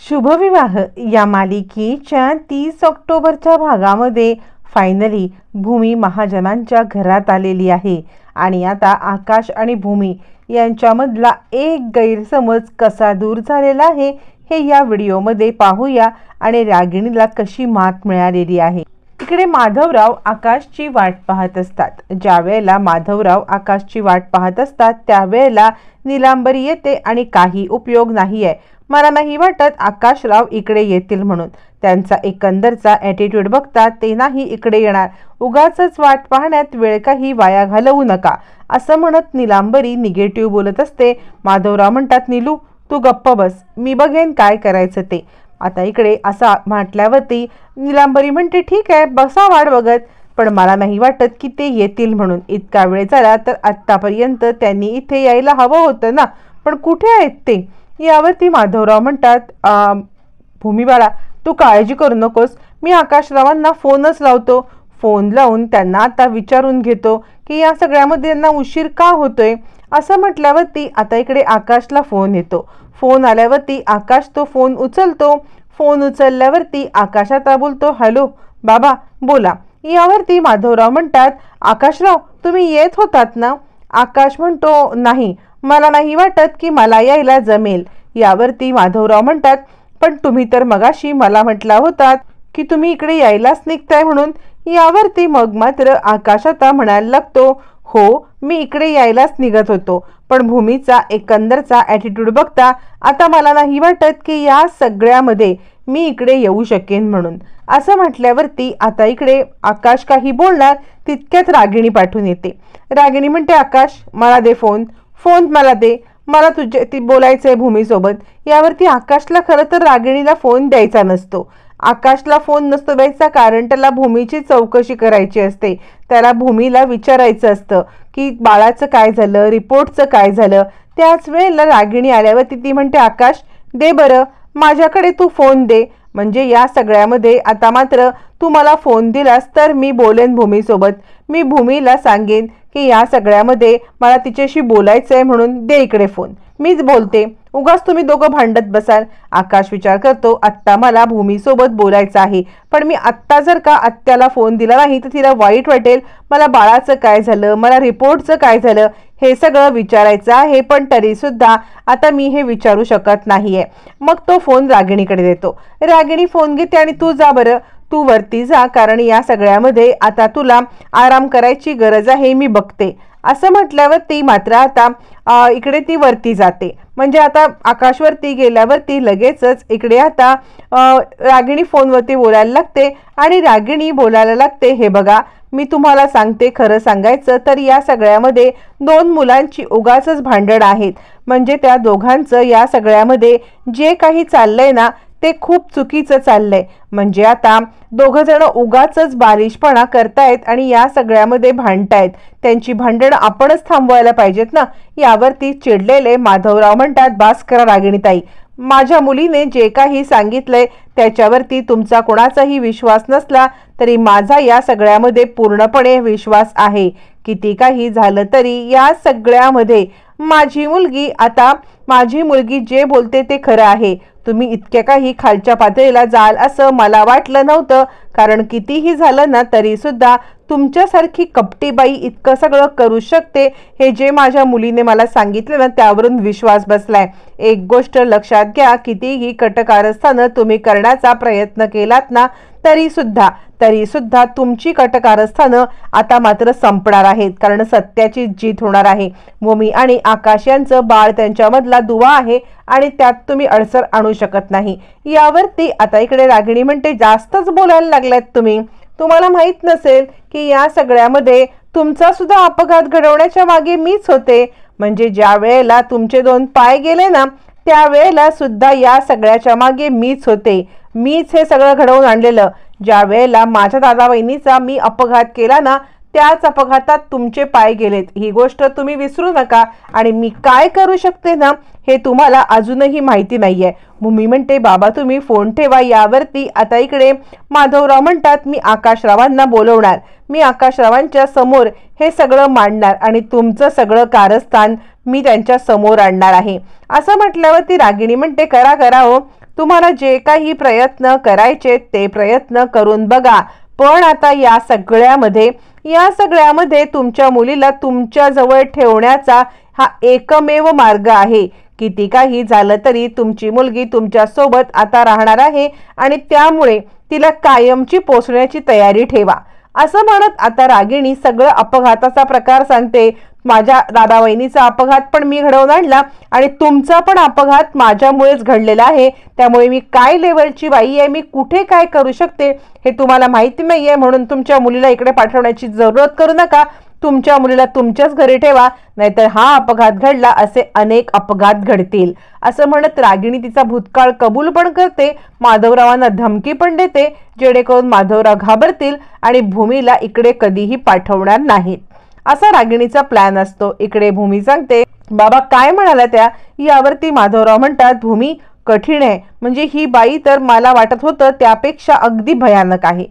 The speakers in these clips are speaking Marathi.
शुभविवाह या मालिकेच्या 30 ऑक्टोबरच्या भागामध्ये फायनली भूमी महाजनांच्या घरात आलेली आहे आणि आता आकाश आणि भूमी यांच्यामधला एक गैरसमज कसा दूर झालेला आहे हे या व्हिडिओमध्ये पाहूया आणि रागिणीला कशी मात मिळालेली आहे। इकडे माधवराव आकाशची वाट पाहत असतात। ज्या वेळेला माधवराव आकाशची वाट पाहत असतात त्यावेळेला नीलांबरी येते आणि काही उपयोग नाहीये। मला नाही वाटत आकाशराव इकडे येतील म्हणून। त्यांचा एकंदरचा ॲटिट्यूड बघता ते नाही इकडे येणार। उगाचच वाट पाहण्यात वेळ काही वाया घालवू नका असं म्हणत नीलांबरी निगेटिव्ह बोलत असते। माधवराव म्हणतात, नीलू तू गप्प बस, मी बघेन काय करायचं ते। आता इकडे असा म्हटल्यावरती नीलांबरी म्हणते, ठीक आहे बसा वाट बघत, पण मला नाही वाटत की ते येतील म्हणून। इतका वेळ झाला तर आत्तापर्यंत त्यांनी इथे यायला हवं होतं ना, पण कुठे आहेत ते? यावरती माधवराव म्हणतात, भूमी बाळा तू काळजी करू नकोस, मी आकाशरावांना फोनच लावतो। फोन लावून त्यांना आता विचारून घेतो की या सगळ्यामध्ये त्यांना उशीर का होतोय। असं म्हटल्यावरती आता इकडे आकाशला फोन येतो। फोन आल्यावरती आकाश तो फोन उचलतो। फोन उचलल्यावरती आकाश आता बोलतो, हॅलो बाबा बोला। यावरती माधवराव म्हणतात, आकाशराव तुम्ही येत होतात ना? आकाश म्हणतो, नाही मला नाही वाटत की मला यायला जमेल। यावरती माधवराव म्हणतात, पण तुम्ही तर मगाशी मला म्हटला होतात की तुम्ही इकडे यायलाच निघताय म्हणून। यावरती मग मात्र आकाश आता म्हणायला लागतो, हो मी इकडे यायलाच निघत होतो, पण भूमीचा एकंदरचा ॲटिट्यूड बघता आता मला नाही वाटत की या सगळ्यामध्ये मी इकडे येऊ शकेन म्हणून। असं म्हटल्यावरती आता इकडे आकाश काही बोलणार तितक्यात रागिणी पाठवून येते। रागिणी म्हणते, आकाश मला दे फोन, फोन मला दे, मला ती बोलायचंय भूमीसोबत। यावरती आकाशला खरं तर रागिणीला फोन द्यायचा नसतो। आकाशला फोन नसतो द्यायचा कारण त्याला भूमीची चौकशी करायची असते। त्याला भूमीला विचारायचं असतं की बाळाचं काय झालं, रिपोर्टचं काय झालं। त्याच वेळेला रागिणी आल्यावरती ती म्हणते, आकाश दे बरं माझ्याकडे तू फोन दे, म्हणजे या सगळ्यामध्ये आता मात्र तू मला फोन दिलास तर मी बोलेन भूमीसोबत। मी भूमीला सांगेन की या सगळ्यामध्ये मला तिच्याशी बोलायचं आहे म्हणून दे इकडे फोन, मीच बोलते, उगाच तुम्ही दोघं भांडत बसाल। आकाश विचार करतो, आत्ता मला भूमीसोबत बोलायचं आहे, पण मी आत्ता जर का आत्याला फोन दिला नाही तर तिला वाईट वाटेल। मला बाळाचं काय झालं, मला रिपोर्टचं काय झालं हे सगळं विचारायचं आहे, पण तरी सुद्धा आता मी हे विचारू शकत नाहीये। मग तो फोन रागिणीकडे देतो। रागिणी फोन घेते आणि तू जा बरं, तू वरती जा, कारण या सगळ्यामध्ये आता तुला आराम करायची गरज आहे, मी बघते। असं म्हटल्यावरती मात्र आता इकडे ती वरती जाते। म्हणजे आता आकाशवरती गेल्यावरती लगेचच इकडे आता रागिणी फोनवरती बोलायला लागते आणि रागिणी बोलायला लागते, हे बघा मी तुम्हाला सांगते, खरं सांगायचं तर या सगळ्यामध्ये दोन मुलांची उगाचच भांडण आहेत। म्हणजे त्या दोघांचं या सगळ्यामध्ये जे काही चाललंय ना ते खूप चुकीचं चाललंय। म्हणजे आता दोघं जण उगाचच बालिशपणा करतायत आणि या सगळ्यामध्ये भांडतायत। त्यांची भांडण आपणच थांबवायला पाहिजेत ना। यावरती चिडलेले माधवराव म्हणतात, बास करा रागिणीताई, माझ्या मुलीने जे काही सांगितलंय त्याच्यावरती तुमचा कोणाचाही विश्वास नसला तरी माझा या सगळ्यामध्ये पूर्णपणे विश्वास आहे। किती काही झालं तरी या सगळ्यामध्ये माझी मुलगी जे बोलते ते खरं आहे। तुम्ही इतक्या काही खालच्या पातळीला जाल असं मला वाटलं नव्हतं, कारण कितीही झालं ना तरी सुद्धा तुमच्यासारखी कपटी बाई इतकं सगळं करू शकते हे जे माझ्या मुलीने मला सांगितलं ना त्यावरून विश्वास बसलाय। एक गोष्ट लक्षात घ्या, कितीही कटकारस्थानं तुम्ही करण्याचा प्रयत्न केलात ना तरी सुद्धा तुमची कटकारस्थानं आता मात्र संपणार आहेत, कारण सत्याची जीत होणार आहे। भूमी आणि आकाश यांचं बाळ त्यांच्यामधला दुवा आहे आणि त्यात तुम्ही अडसर आणू शकत नाही। यावरती आता इकडे रागिणी म्हणते, जास्तच बोलायला लागलात तुम्ही, तुम्हाला माहित नसेल की या सगळ्यामध्ये तुमचा सुद्धा अपघात घडवण्याच्या मागे मीच होते। म्हणजे ज्या वेळेला तुमचे 2 पाय गेले ना त्यावेळेला सुद्धा या सगळ्याच्या मागे मीच होते, मीच हे सगळं घडवून आणलेलं। ज्या वेळेला माझ्या दादा बहिणीचा मी अपघात केला ना त्याच अपघातात तुमचे पाय गेलेत, ही गोष्ट तुम्ही विसरू नका। आणि मी काय करू शकते ना हे तुम्हाला अजूनही माहिती नाहीये। भूमी म्हणते, बाबा तुम्ही फोन ठेवा। यावरती आता इकडे माधवराव म्हणतात, मी आकाशरावांना बोलवणार, मी आकाशरावांच्या समोर हे सगळं मांडणार आणि तुमचं सगळं कारस्थान मी त्यांच्या समोर आणणार आहे। असं म्हटल्यावरती रागिणी म्हणते, करा हो, तुम्हाला जे काही प्रयत्न करायचे ते प्रयत्न करून बघा, पण आता या सगळ्यामध्ये तुमच्या मुलीला तुमच्या जवळ ठेवण्याचा हा एकमेव मार्ग आहे. किती काही झालं तरी तुमची मुलगी तुमच्या सोबत आता राहणार आहे आणि त्यामुळे तिला कायमची पोसण्याची तयारी ठेवा, असं म्हणत आता रागिणी सगळं अपघाताचा प्रकार सांगते. माझ्या दादा वहिनीचा अपघात पण मी घडवून आणला आणि तुमचा पण अपघात माझ्यामुळेच घडलेला आहे. त्यामुळे मी काय लेवलची बाई आहे, मी कुठे काय करू शकते हे तुम्हाला माहिती नाहीये, म्हणून तुमच्या मुलीला इकडे पाठवण्याची जरूरत करू नका. तुमच्या मुलीला तुमच्याच घरी ठेवा, नाहीतर हा अपघात घडला असे अनेक अपघात घडतील, असं म्हणत रागिणी तिचा भूतकाळ कबूल पण करते. माधवरावांना धमकी पण देते, जेणेकरून माधवराव घाबरतील आणि भूमीला इकडे कधीही पाठवणार नाहीत, असा रागिणीचा प्लॅन असतो. इकडे भूमी सांगते, बाबा काय म्हणाला त्या? यावरती माधवराव म्हणतात, भूमी कठीण आहे, म्हणजे ही बाई तर मला वाटत होतं त्यापेक्षा अगदी भयानक आहे.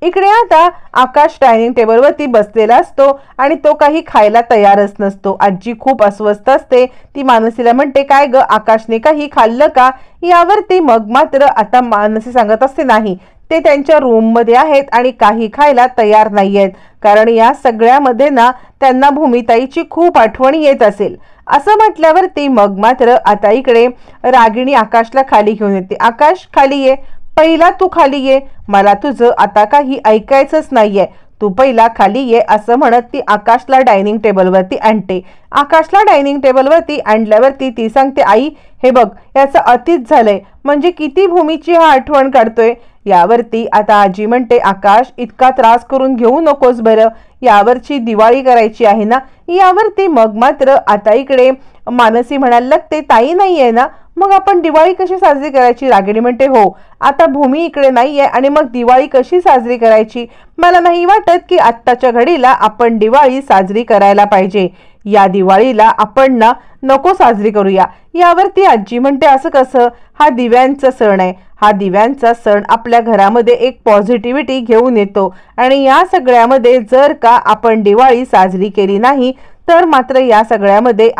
इकडे आता आकाश डायनिंग टेबलवरती बसलेला असतो आणि तो काही खायला तयारच नसतो. आजी खूप अस्वस्थ असते. ती मानसीला म्हणते, काय ग आकाशने काही खाल्लं का? यावरती मग मात्र आता मानसी सांगत असते, नाही, ते त्यांच्या रूम मध्ये आहेत आणि काही खायला तयार नाहीयेत, कारण या सगळ्यामध्ये ना त्यांना भूमिताईची खूप आठवण येत असेल, असं म्हटल्यावरती मग मात्र आता इकडे रागिणी आकाशला खाली घेऊन येते. आकाश खाली ये, पहिला तू खाली ये, मला तुझं आता काही ऐकायचंच नाहीये, तू पहिला खाली ये, असं म्हणत ती आकाशला डायनिंग टेबलवरती आणते. आकाशला डायनिंग टेबलवरती आणल्यावरती ती सांगते, आई हे बघ, याचं अतीच झालंय, म्हणजे किती भूमीची हा आठवण काढतोय. यावरती आता आजी म्हणते, आकाश इतका त्रास करून घेऊ नकोस बरं, यावरची दिवाळी करायची आहे ना. यावरती मग मात्र आता इकडे मानसी म्हणायला लागते, ताई नाहीये ना, मग आपण दिवाळी कशी साजरी करायची? रागिणी म्हणते, हो, आता भूमी इकडे नाहीये आणि मग दिवाळी कशी साजरी करायची? मला नाही वाटत की आत्ताच्या घडीला आपण दिवाळी साजरी करायला पाहिजे, या दिवाळीला आपण ना नको साजरी करूया. यावरती आजी म्हणते, असं कसं? हा दिव्यांचा सण आहे, हा दिव्यांचा सण आपल्या घरामध्ये एक पॉझिटिव्हिटी घेऊन येतो आणि या सगळ्यामध्ये जर का आपण दिवाळी साजरी केली नाही तर मात्र या सगळ्यामध्ये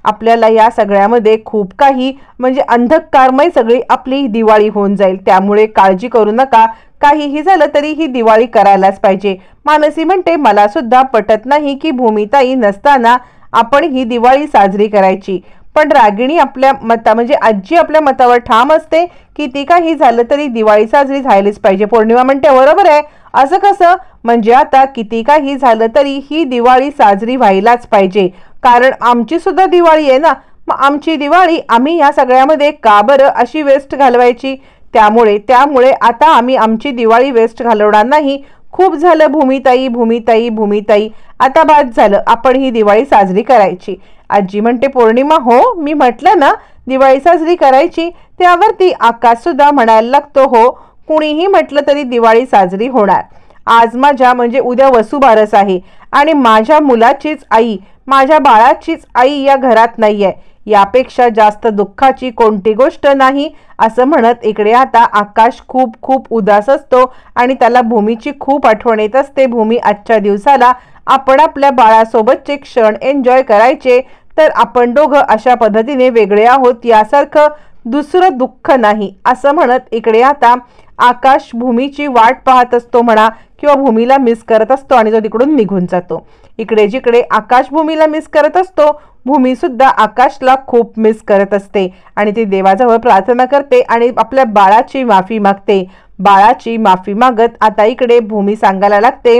आपल्याला या सगळ्यामध्ये खूप काही म्हणजे अंधकारमय सगळी आपली दिवाळी होऊन जाईल. त्यामुळे काळजी करू नका, काहीही झालं तरी ही दिवाळी करायलाच पाहिजे. मानसी म्हणते, मला सुद्धा पटत नाही की भूमिताई नसताना आपण ही दिवाळी साजरी करायची, पण रागिणी म्हणजे आजी आपल्या मतावर ठाम असते की ती काही झालं तरी दिवाळी साजरी झालीच पाहिजे. पौर्णिमा म्हणते, बरोबर आहे, असं कसं? म्हणजे आता किती काही झालं तरी ही दिवाळी साजरी व्हायलाच पाहिजे, कारण आमची सुद्धा दिवाळी आहे ना, मग आमची दिवाळी आम्ही या सगळ्यामध्ये का बरं अशी वेस्ट घालवायची? त्यामुळे आता आम्ही आमची दिवाळी वेस्ट घालवणार नाही. खूप झालं भूमिताई, आता बाद झालं, आपण ही दिवाळी साजरी करायची. आजी म्हणते, पौर्णिमा हो, मी म्हटलं ना दिवाळी साजरी करायची. त्यावरती आकाश सुद्धा म्हणायला लागतो, हो, कुणीही म्हटलं तरी दिवाळी साजरी होणार. आज माझ्या म्हणजे उद्या वसुबारस आहे आणि माझ्या मुलाचीच आई, माझ्या बाळाचीच आई या घरात नाहीये, यापेक्षा जास्त दुःखाची कोणती गोष्ट नाही, असं म्हणत इकडे आता आकाश खूप खूप उदास असतो आणि त्याला भूमीची खूप आठवण येत असते. भूमी, आजच्या दिवसाला आपण आपल्या बाळासोबतचे क्षण एन्जॉय करायचे, तर आपण दोघं अशा पद्धतीने वेगळे आहोत, यासारखं दुसरं दुःख नाही, असं म्हणत इकडे आता आकाश भूमीची वाट पाहत असतो म्हणा, किंवा भूमीला मिस करत असतो आणि तो तिकडून निघून जातो. इकडे जिकडे आकाश भूमीला मिस करत असतो, भूमी सुद्धा आकाशला खूप मिस करत असते आणि ती देवाजवळ प्रार्थना करते आणि आपल्या बाळाची माफी मागते. बाळाची माफी मागत आता इकडे भूमी सांगायला लागते,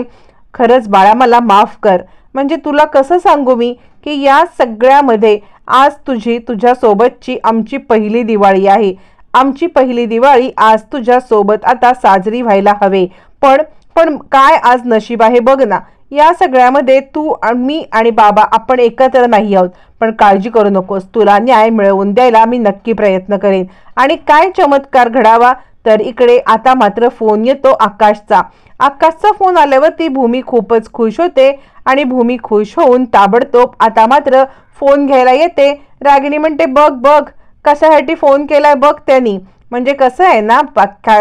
खरंच बाळा मला माफ कर, म्हणजे तुला कसं सांगू मी की या सगळ्यामध्ये आज तुझ्या सोबतची आमची पहिली दिवाळी आहे, आमची पहिली दिवाळी आज तुझ्या सोबत आता साजरी व्हायला हवे, पण काय आज नशीब आहे बघ ना, या सगळ्यामध्ये तू, मी आणि बाबा आपण एकत्र नाही आहोत, पण काळजी करू नकोस, तुला न्याय मिळवून द्यायला मी नक्की प्रयत्न करेन. आणि काय चमत्कार घडावा, तर इकडे आता मात्र फोन येतो आकाशचा फोन आल्यावरती भूमी खूपच खुश होते आणि भूमी खुश होऊन ताबडतोब आता मात्र फोन घ्यायला येते. रागिणी म्हणते, बघ कशासाठी फोन केलाय बघ त्यांनी, म्हणजे कसं आहे ना,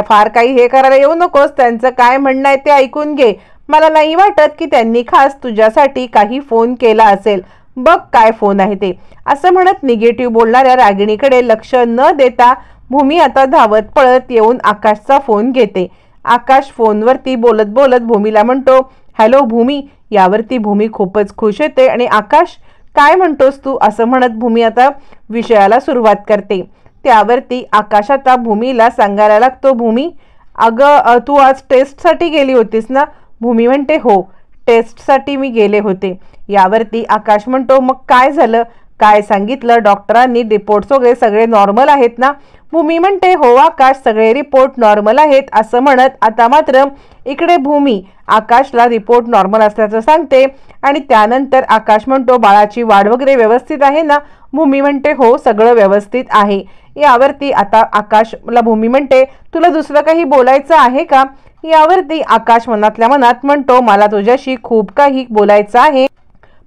फार काही हे करायला येऊ नकोस, त्यांचं काय म्हणणं आहे ते ऐकून घे, मला नाही वाटत की त्यांनी खास तुझ्यासाठी काही फोन केला असेल, बघ काय फोन आहे ते, असं म्हणत निगेटिव्ह बोलणाऱ्या रागिणीकडे लक्ष न देता भूमी आता धावत पळत येऊन आकाशचा फोन घेते. आकाश फोनवरती बोलत बोलत भूमीला म्हणतो, हॅलो भूमी. यावरती भूमी खूपच खुश येते आणि आकाश काय म्हणतोस तू असं म्हणत भूमी आता विषयाला सुरुवात करते. त्यावरती आकाश आता भूमीला सांगायला लागतो, भूमी अगं तू आज टेस्टसाठी गेली होतीस ना. भूमी म्हणते, हो टेस्टसाठी मी गेले होते. यावरती आकाश म्हणतो, मग काय झालं, काय सांगितलं डॉक्टरांनी, रिपोर्ट्स वगैरे सगळे नॉर्मल आहेत ना. भूमी म्हणते, हो आकाश सगळे रिपोर्ट नॉर्मल आहेत असं म्हणत आता मात्र इकडे भूमी आकाशला रिपोर्ट नॉर्मल असल्याचं सांगते. आणि त्यानंतर आकाश म्हणतो, बाळाची वाढ वगैरे व्यवस्थित आहे ना. भूमी म्हणते, हो सगळं व्यवस्थित आहे. यावरती आता आकाशला भूमी म्हणते, तुला दुसरं काही बोलायचं आहे का. यावरती आकाश मनातल्या मनात म्हणतो, मला तुझ्याशी खूप काही बोलायचं आहे,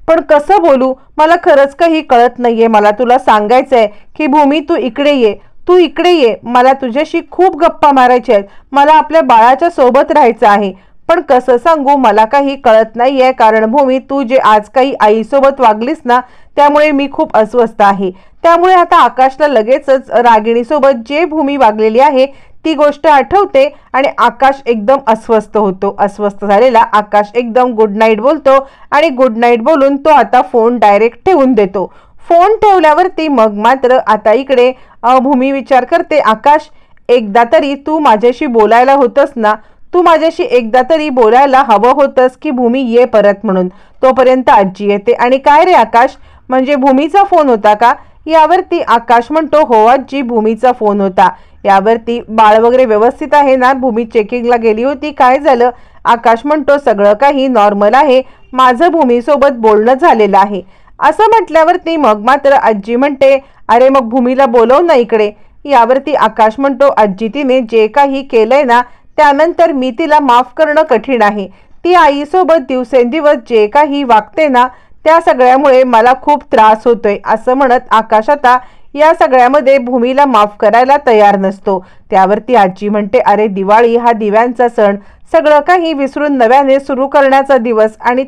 पण कसं बोलू मला खरंच काही कळत नाहीये. मला तुला सांगायचंय की भूमी तू इकडे ये, तू इकडे ये, मला तुझ्याशी खूप गप्पा मारायच्या आहेत, मला आपल्या बाळाच्या सोबत राहायचं आहे, पण कसं सांगू मला काही कळत नाहीये. कारण भूमी तू जे आज काही आईसोबत वागलीस ना त्यामुळे मी खूप अस्वस्थ आहे. त्यामुळे आता आकाशला लगेचच रागिणीसोबत जे भूमी वागलेली आहे ती गोष्ट आठवते आणि आकाश एकदम अस्वस्थ होतो. अस्वस्थ झालेला आकाश एकदम गुड नाईट बोलतो आणि गुड नाईट बोलून तो आता फोन डायरेक्ट ठेवून देतो. फोन ठेवल्यावरती मग मात्र आता इकडे भूमी विचार करते, आकाश एकदा तरी तू माझ्याशी बोलायला होतस ना, तू माझ्याशी एकदा तरी बोलायला हवं होतंस की भूमी ये परत म्हणून. तोपर्यंत आजी येते आणि काय रे आकाश म्हणजे भूमीचा फोन होता का. यावरती आकाश म्हणतो, हो आजी भूमीचा फोन होता. यावरती बाळ वगैरे व्यवस्थित आहे ना. भूमी चेकिंगला गेली होती, काय झालं. आकाश म्हणतो, सगळं काही नॉर्मल आहे, माझं भूमीसोबत बोलणं झालेलं आहे. असं म्हटल्यावरती मग मात्र आजी म्हणते, अरे मग भूमीला बोलव ना इकडे. यावरती आकाश म्हणतो, आजी तिने जे काही केलंय ना त्यानंतर मी तिला माफ करणं कठीण आहे. ती आईसोबत दिवसेंदिवस जे काही वागते ना त्या सगळ्यामुळे मला खूप त्रास होतोय. असं म्हणत आकाश आता या सगळ्यामध्ये भूमीला माफ करायला तयार नसतो. त्यावरती आजी म्हणते, अरे दिवाळी हा दिव्यांचा सण, सगळं काही विसरून नव्याने सुरू करण्याचा दिवस आणि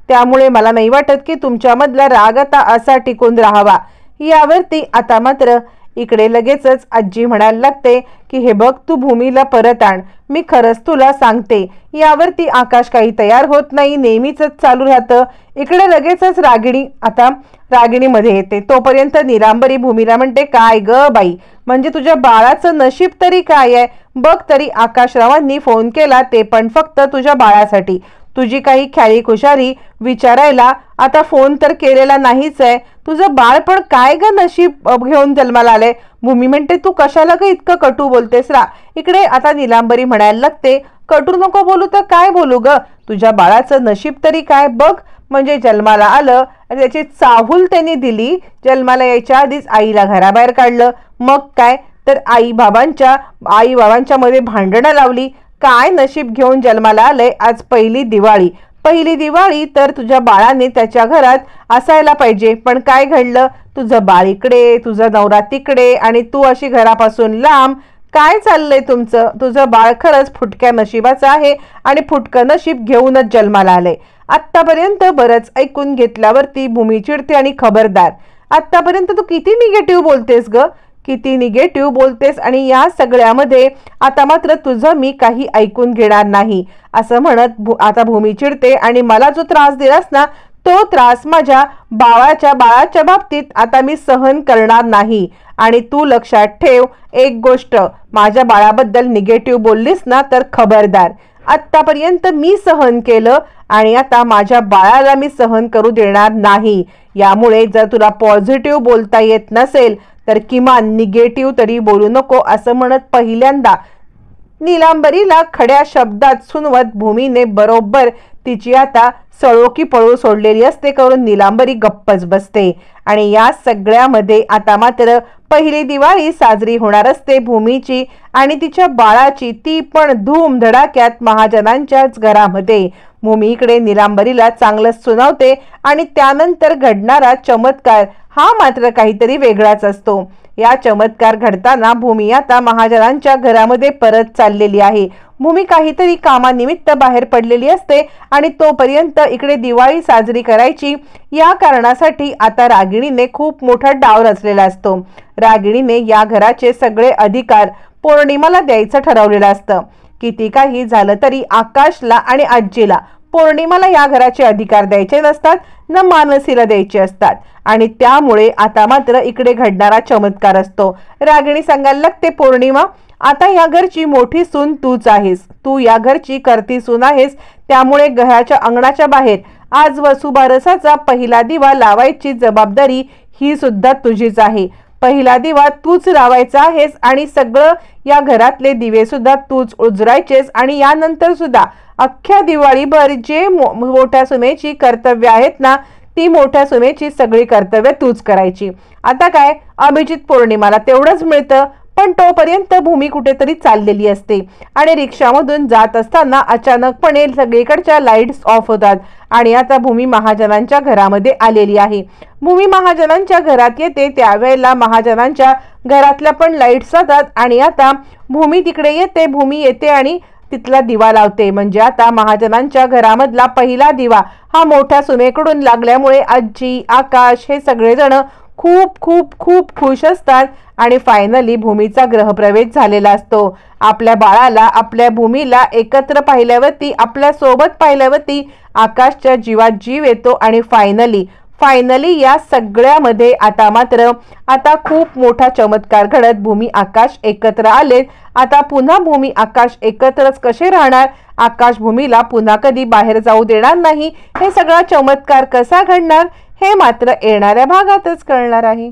त्यामुळे मला नाही वाटत की तुमच्यामधला राग आता असा टिकून राहावा. यावरती आता मात्र इकडे लगेचच आजी म्हणायला लागते की हे बघ तू भूमीला परत आण, मी खरंच तुला सांगते. यावरती आकाश काही तयार होत नाही, नेहमीच चालू राहतं. इकडे लगेचच रागिणीमध्ये येते. तोपर्यंत निलांबरी भूमीला म्हणते, काय ग बाई म्हणजे तुझ्या बाळाचं नशीब तरी काय आहे बघ तरी. आकाशरावांनी फोन केला ते पण फक्त तुझ्या बाळासाठी, तुझी काही ख्याली खुशारी विचारायला आता फोन तर केलेला नाहीच आहे. तुझं बाळ पण काय ग नशीब घेऊन जन्माला आलंय. भूमी म्हणते, तू कशाला ग इतकं कटू बोलतेस रा. इकडे आता निलांबरी म्हणायला लागते, कटू नको बोलू तर काय बोलू ग, तुझ्या बाळाचं नशीब तरी काय बघ. म्हणजे जन्माला आलं आणि त्याची चाहूल त्यांनी दिली, जन्माला यायच्या आधीच आईला घराबाहेर काढलं, मग काय तर आई बाबांच्या मध्ये भांडणं लावली. काय नशीब घेऊन जन्माला आलंय. आज पहिली दिवाळी तर तुझ्या बाळाने त्याच्या घरात असायला पाहिजे, पण काय घडलं, तुझं बाळ इकडे, तुझा नवरा तिकडे आणि तू अशी घरापासून लांब. काय चाललंय तुमचं. तुझं बाळ खरंच फुटक्या नशिबाचं आहे आणि फुटकं नशीब घेऊनच जन्माला आलंय. आत्तापर्यंत बरंच ऐकून घेतल्यावरती भूमी चिडते आणि खबरदार, आत्तापर्यंत तू किती निगेटिव्ह बोलतेस ग, किती निगेटिव्ह बोलतेस आणि या सगळ्यामध्ये आता मात्र तुझं मी काही ऐकून घेणार नाही. असं म्हणत आता भूमी चिडते आणि मला जो त्रास दिलास ना तो त्रास माझ्या बाळाच्या बाबतीत आता मी सहन करणार नाही. आणि तू लक्षात ठेव एक गोष्ट, माझ्या बाळाबद्दल निगेटिव्ह बोललीस ना तर खबरदार. आत्तापर्यंत मी सहन केलं आणि आता माझ्या बाळाला मी सहन करू देणार नाही. यामुळे जर तुला पॉझिटिव्ह बोलता येत नसेल तर किमान निगेटिव्ह तरी बोलू नको. असं म्हणत पहिल्यांदा निलांबरीला खड्या शब्दात सुनवत भूमीने बरोबर तिची आता सळो की पळो सोडलेली असते करून निलांबरी गप्पच बसते. आणि या सगळ्यामध्ये आता मात्र पहिली दिवाळी साजरी होणार असते भूमीची आणि तिच्या बाळाची, ती पण धूम धडाक्यात महाजनांच्याच घरामध्ये. भूमी इकडे नीलांबरीला चांगलंच सुनावते आणि त्यानंतर घडणारा चमत्कार हा मात्र काहीतरी वेगळाच असतो। या चमत्कार घडताना भूमी आता महाजनांच्या घरामध्ये परत चाललेली आहे। भूमी काहीतरी कामानिमित्त बाहेर पडलेली असते आणि तोपर्यंत इकडे दिवाळी साजरी करायची या कारणासाठी आता रागिणीने खूप मोठा डाव रचलेला असतो। रागिणीने या घराचे सगळे अधिकार पौर्णिमाला द्यायचं ठरवलेलं असतं। किती काही झालं तरी आकाशला आणि आजीला पौर्णिमाला या घराचे अधिकार द्यायचे नसतात ना मानसीला द्यायचे असतात आणि त्यामुळे आता मात्र इकडे घडणारा चमत्कार असतो। रागिणी सांगायला लागते, पौर्णिमा आता या घरची मोठी सून तूच आहेस, तू या घरची करती सून आहेस, त्यामुळे घराच्या अंगणाच्या बाहेर आज वसुबारसाचा पहिला दिवा लावायची जबाबदारी ही सुद्धा तुझीच आहे। पहिला दिवा तूच लावायचा आहेस आणि सगळं या घरातले दिवे सुद्धा तूच उजरायचेस आणि यानंतर सुद्धा अख्ख्या दिवाळीभर जे मोठ्या सुनेची कर्तव्य आहेत ना ती मोठ्या सुनेची सगळी कर्तव्य तूच करायची। आता काय अभिजित पौर्णिमाला तेवढंच मिळतं, पण तोपर्यंत भूमी कुठेतरी चाललेली असते आणि रिक्षामधून जात असताना अचानकपणे सगळीकडच्या लाईट्स ऑफ होतात आणि आता भूमी महाजनांच्या घरामध्ये आलेली आहे। भूमी महाजनांच्या घरात येते त्यावेळेला महाजनांच्या घरातल्या पण लाईट्स जातात आणि आता भूमी तिकडे येते। भूमी येते आणि तिथला दिवा लावते, म्हणजे आता महाजनांच्या घरामधला पहिला दिवा हा मोठ्या सुनेकडून लागल्यामुळे आजी, आकाश हे सगळेजण खूप खूप खूप खुश असतात आणि फायनली भूमीचा गृहप्रवेश झालेला असतो। आपल्या बाळाला, आपल्या भूमीला एकत्र पाहिल्यावरती, आपल्या सोबत पाहिल्यावरती आकाशच्या जीवात जीव येतो आणि फायनली या सगळ्यामध्ये आता मात्र आता खूप मोठा चमत्कार घडत भूमी आकाश एकत्र आले। आता पुन्हा भूमी आकाश एकत्रच कसे राहणार, आकाश भूमीला पुन्हा कधी बाहेर जाऊ देणार नाही, हे सगळा चमत्कार कसा घडणार हे मात्र येणाऱ्या भागातच कळणार आहे।